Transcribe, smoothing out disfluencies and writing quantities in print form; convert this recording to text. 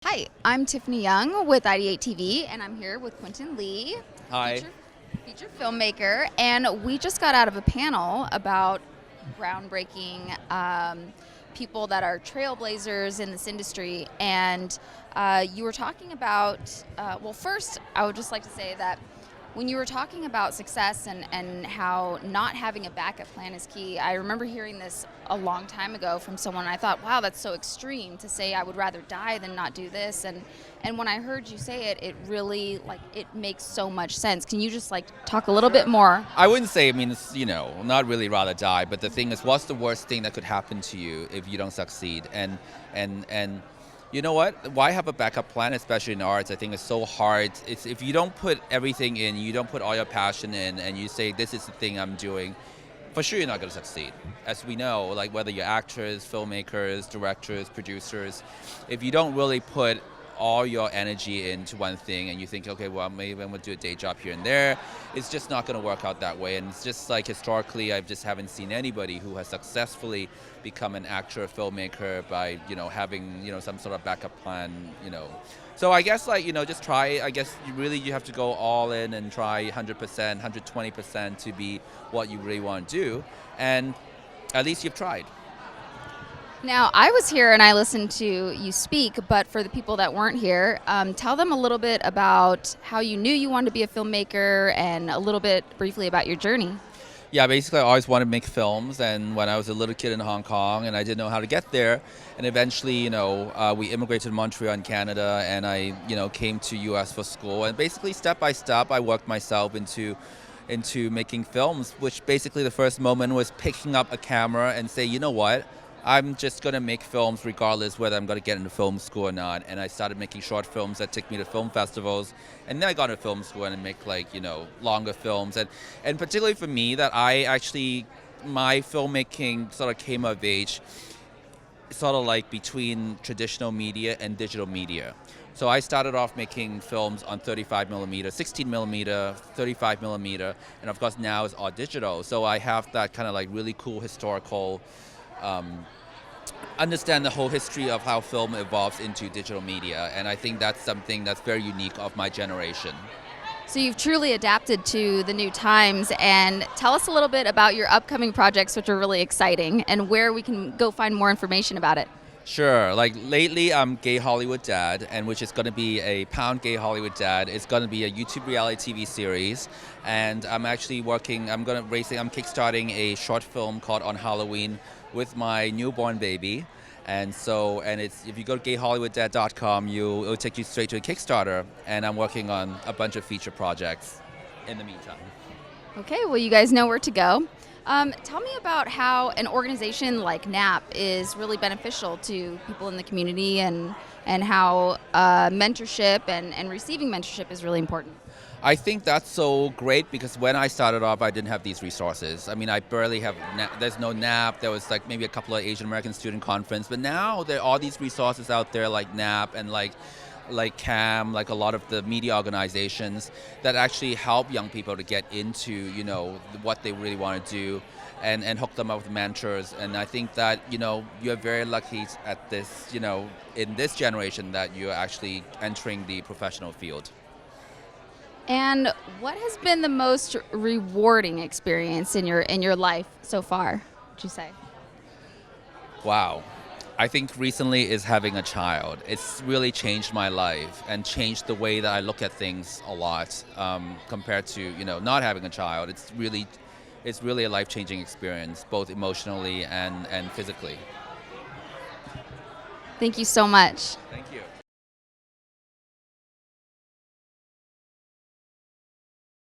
Hi, I'm Tiffany Young with IdeateTV, and I'm here with Quentin Lee, Hi. feature filmmaker, and we just got out of a panel about groundbreaking people that are trailblazers in this industry, and you were talking about, well, first, I would just like to say that when you were talking about success and how not having a backup plan is key, I remember hearing this a long time ago from someone, and I thought, wow, that's so extreme to say I would rather die than not do this. And when I heard you say it, it really, it makes so much sense. Can you just, talk a little bit more? I wouldn't say, it's, not really rather die, but the thing is, what's the worst thing that could happen to you if you don't succeed? And you know what? Why have a backup plan, especially in arts? I think it's so hard. It's if you don't put everything in, you don't put all your passion in, and you say, this is the thing I'm doing, for sure you're not going to succeed. As we know, like whether you're actors, filmmakers, directors, producers, if you don't really put all your energy into one thing and you think, okay, well, maybe I'm going to do a day job here and there, it's just not going to work out that way. And it's just like historically, I just haven't seen anybody who has successfully become an actor or filmmaker by, having, some sort of backup plan. So I guess just try, I guess you have to go all in and try 100%, 120% to be what you really want to do. And at least you've tried. Now, I was here and I listened to you speak, but for the people that weren't here, tell them a little bit about how you knew you wanted to be a filmmaker and a little bit briefly about your journey. Yeah, basically I always wanted to make films, and when I was a little kid in Hong Kong and I didn't know how to get there, and eventually, we immigrated to Montreal in Canada, and I, came to US for school, and basically step by step I worked myself into making films, which basically the first moment was picking up a camera and say, you know what? I'm just going to make films regardless whether I'm going to get into film school or not. And I started making short films that took me to film festivals. And then I got into film school and make longer films. And particularly for me, that my filmmaking sort of came of age sort of like between traditional media and digital media. So I started off making films on 35 millimeter, 16 millimeter, 35 millimeter, and of course now it's all digital. So I have that kind of really cool historical understand the whole history of how film evolves into digital media, and I think that's something that's very unique of my generation. So you've truly adapted to the new times, and tell us a little bit about your upcoming projects, which are really exciting, and where we can go find more information about it. Sure. Like lately, I'm Gay Hollywood Dad, and which is going to be a Pound Gay Hollywood Dad. It's going to be a YouTube reality TV series, and I'm actually working. I'm kickstarting a short film called On Halloween with my newborn baby, and it's if you go to gayhollywooddad.com, it'll take you straight to a Kickstarter, and I'm working on a bunch of feature projects in the meantime. Okay, well, you guys know where to go. Tell me about how an organization like NAAAP is really beneficial to people in the community, and how mentorship and receiving mentorship is really important. I think that's so great because when I started off, I didn't have these resources. I mean, I barely have, there's no NAAP, there was maybe a couple of Asian American student conference, but now there are all these resources out there like NAAP and like CAM, like a lot of the media organizations that actually help young people to get into, what they really want to do and hook them up with mentors. And I think that, you're very lucky at this, in this generation that you're actually entering the professional field. And what has been the most rewarding experience in your life so far, would you say? Wow. I think recently is having a child. It's really changed my life and changed the way that I look at things a lot compared to not having a child. It's really a life-changing experience, both emotionally and physically. Thank you so much.